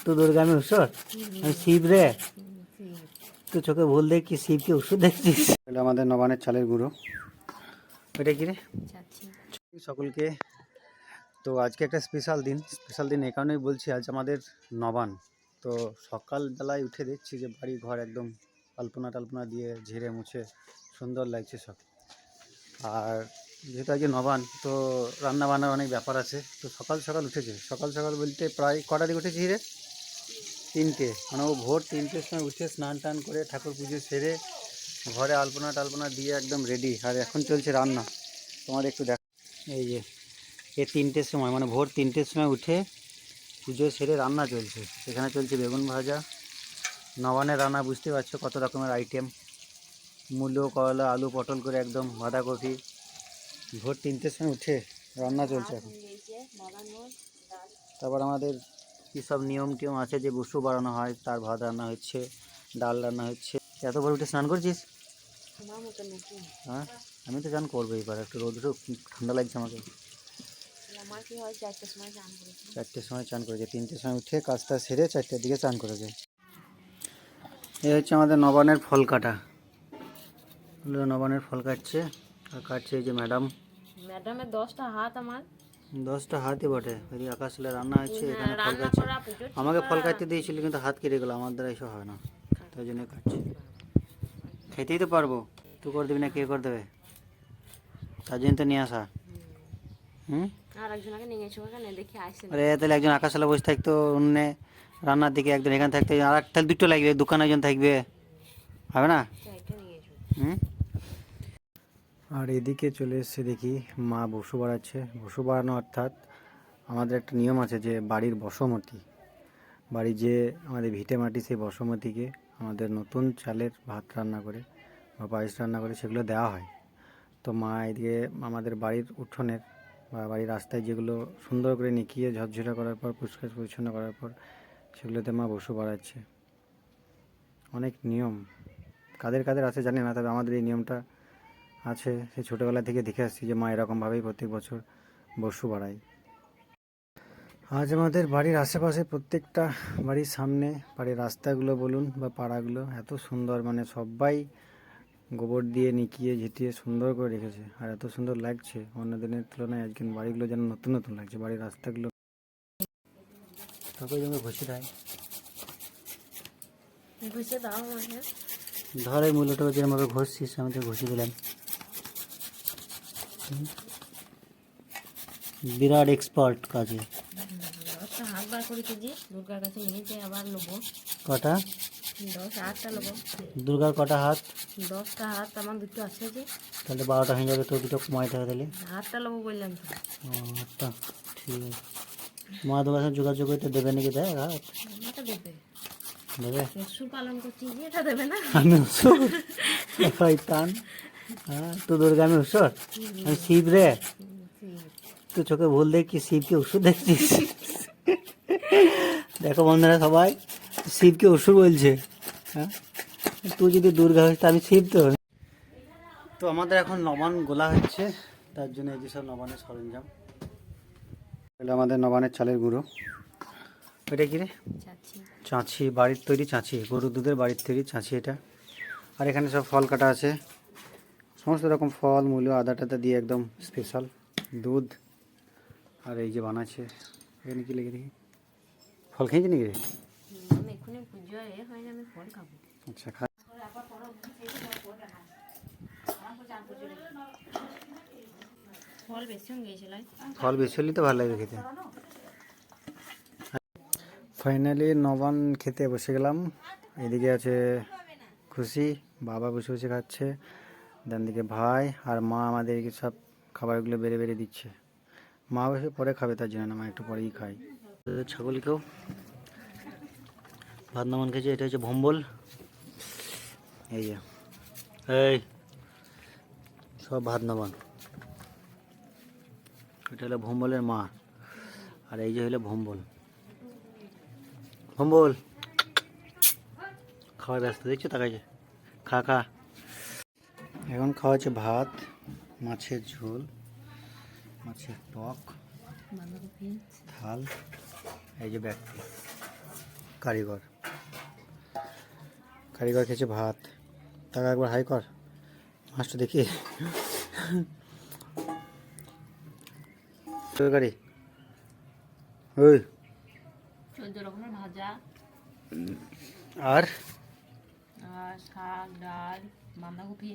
तू दुर्गा में ऊसर আমি শিব রে তুই চোখে ভুল দেখি শিবকে ওষুধ দেখছিস। এটা আমাদের নবানের চালের গুঁড়ো। এটা কি রে? সকলকে তো আজকে একটা স্পেশাল দিন এই কারণেই বলছি, আজ আমাদের নবান। তো সকালবেলায় উঠে দেখছি যে বাড়ি ঘর একদম আলপনা টালপনা দিয়ে ঝেড়ে মুছে সুন্দর লাগছে সব। আর যেহেতু আজকে নবান তো রান্না বান্নার অনেক ব্যাপার আছে। তো সকাল সকাল উঠেছে, সকাল সকাল বলতে প্রায় কটা দিকে উঠেছি রে? 3টে, মানে ও ভোর 3টের সময় উঠে স্নান টান করে ঠাকুর পুজো সেরে ঘরে আলপনা টালপনা দিয়ে একদম রেডি। আর এখন চলছে রান্না, তোমার একটু দেখ। এই যে 3টের সময়, মানে ভোর 3টের সময় উঠে পুজো সেরে রান্না চলছে। এখানে চলছে বেগুন ভাজা। নবানের রান্না বুঝতে পারছো কত রকমের আইটেম, মূলো, করলা, আলু, পটল করে একদম বাঁধাকপি। ভোর 3টের সময় উঠে রান্না চলছে এখন। তারপর আমাদের কী সব নিয়ম টিয়ম আছে, যে বসু বাড়ানো হয়, তার ভাত রান্না হচ্ছে, ডাল রান্না হচ্ছে। এত ভোর উঠে স্নান করছিস? হ্যাঁ, আমি তো স্নান করবো এবার, একটু রোদ্র ঠান্ডা লাগছে আমাকে। 4টের সময় চান করেছে, 3টের সময় উঠে কাজটা সেরে 4টের দিকে চান করেছে। এই হচ্ছে আমাদের নবানের ফল কাটা। নবানের ফল কাটছে, আর কাটছে এই যে ম্যাডামের 10টা হাত, আমার 10টা হাতই বটে। ওই আকাশলে রান্না হচ্ছে, এখানে ফল কাটছে। আমাকে ফল কাটতে দিয়েছিল কিন্তু হাত কেটে গেলো, আমার দ্বারা এসব হয় না, তাই জন্য কাটছে। খেতেই তো পারবো, তুই করে দিবি না কে করে দেবে? তার জন্য তো নিয়ে আসা। আরে তাহলে একজন আকাশালা বসে থাকতো অন্য রান্নার দিকে, একজন এখানে থাকতে, আর তাহলে দুটো লাগবে, দোকানে একজন থাকবে, হবে না? আর এদিকে চলে এসছে দেখি মা বসু বাড়াচ্ছে। বসু বাড়ানো অর্থাৎ আমাদের একটা নিয়ম আছে যে বাড়ির বসমতি, বাড়ির যে আমাদের ভিটে মাটি, সেই বসমতিকে আমাদের নতুন চালের ভাত রান্না করে বা পায়েস রান্না করে সেগুলো দেওয়া হয়। তো মা এদিকে আমাদের বাড়ির উঠোনের বা বাড়ির রাস্তায় যেগুলো সুন্দর করে নিকিয়ে ঝরঝরা করার পর, পরিষ্কার পরিচ্ছন্ন করার পর সেগুলোতে মা বসু বাড়াচ্ছে। অনেক নিয়ম, কাদের কাদের আছে জানি না, তবে আমাদের এই নিয়মটা আছে। সে ছোটোবেলা থেকে দেখে আসছি যে মা এরকমভাবেই প্রত্যেক বছর বসু বাড়ায়। আজ আমাদের বাড়ির আশেপাশে প্রত্যেকটা বাড়ির সামনে, বাড়ির রাস্তাগুলো বলুন বা পাড়াগুলো এত সুন্দর, মানে সবাই গোবর দিয়ে নিকিয়ে ঝিটিয়ে সুন্দর করে রেখেছে। আর এত সুন্দর লাগছে, অন্য দিনের তুলনায় আজকে বাড়িগুলো যেন নতুন নতুন লাগছে। বাড়ির রাস্তাগুলো তাকে যেন ঘষে দেয়, ঘষে দাও মানে ধর এই মূল্যটা যেরকমভাবে ঘষছিস আমি তো ঘষে দিলাম। বিরাট এক্সপার্ট কাজে। হাত বার করেছি যে দুর্গার কাছে নিয়েছে, আবার নেবো কটা? 8টা নেবো। দুর্গার কটা হাত? 10টা হাত, আমার দুটো আছে যে। তাহলে 12টা হয়ে যাবে, তো দুটো কমাইতে হবে। তাহলে 8টা নেবো বললাম তো। 8টা ঠিক আছে। মা তোমার সাথে যোগাযোগ করতে দেবে নাকি? দেয় হাত দেবে, দেবে। পশু পালন করছি যে, এটা দেবে না? আমি শয়তান। হ্যাঁ, তো দুর্গা আমি ওষুধ, আমি শিব রে তুই চোখে ভুল দেখি শিবকে ওষুধ দেখছিস। দেখো বন্ধুরা সবাই, শিবকে অসুর বলছে। হ্যাঁ, তুই যদি দুর্গা হস, আমি শিব তো। তো আমাদের এখন নবান গোলা হচ্ছে, তার জন্য এই যেসব নবানের সরঞ্জাম। এটা আমাদের নবানের চালের গুঁড়ো। এটা কি রে? চাঁছি, বাড়ির তৈরি চাঁছি, গরুর দুধের বাড়ির তৈরি চাঁছি এটা। আর এখানে সব ফল কাটা আছে, সমস্ত রকম ফল, মূল্য, আদা টাদা দিয়ে একদম স্পেশাল দুধ। আর এই যে বানাচ্ছে, এখানে কি লেগে দেখি, ফল খেয়েছি নাকি রে? আচ্ছা, ফল বেশি হলে তো ভালো লাগবে খেতে। ফাইনালি নবান খেতে বসে গেলাম। এদিকে আছে খুশি, বাবা বসে বসে খাচ্ছে, ডান দিকে ভাই আর মা আমাদেরকে সব খাবারগুলো বেড়ে বেড়ে দিচ্ছে। মা বসে পরে খাবে, তার জন্য না, মা একটু পরেই খাই। ছাগলকেও ভাত নবান খেয়েছে। এটা হচ্ছে ভম্বল, এই যে এই সব ভাত নবান। এটা হলো ভম্বলের মা, আর এই যে হলো ভম্বল। ভম্বল খাওয়ার ব্যস্ত, দেখছো তাকাইছে, খা খা। এখন খাওয়া হচ্ছে ভাত, মাছের ঝোল, মাছের টক, থাল, এই যে ব্যক্তি কারিগর কারিগর খেয়েছে ভাত। টাকা একবার হাই কর মাছটা দেখি। তরকারি ওই 14 রকমের ভাজা আর আর শাক ডাল বাঁধাকপি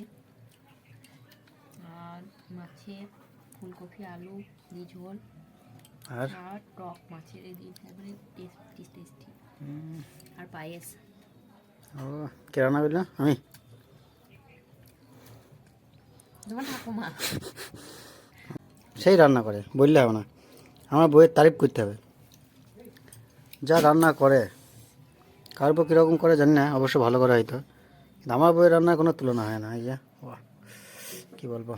আর মাছের ফুলকপি আলু দিয়ে ঝোল আর আর টক মাছের এই দিয়ে একবারে টেস্টি আর পায়েস। ও কে রান্না করলো? আমি। তোমার ঠাকুমা সেই রান্না করে বললে হবে না, আমার বইয়ের তারিফ করতে হবে। যা রান্না করে কার উপর কীরকম করে জানি না, অবশ্য ভালো করে হয়তো, কিন্তু আমার বইয়ের রান্নার কোনো তুলনা হয় না। এই যে বাহ, কী বলবো।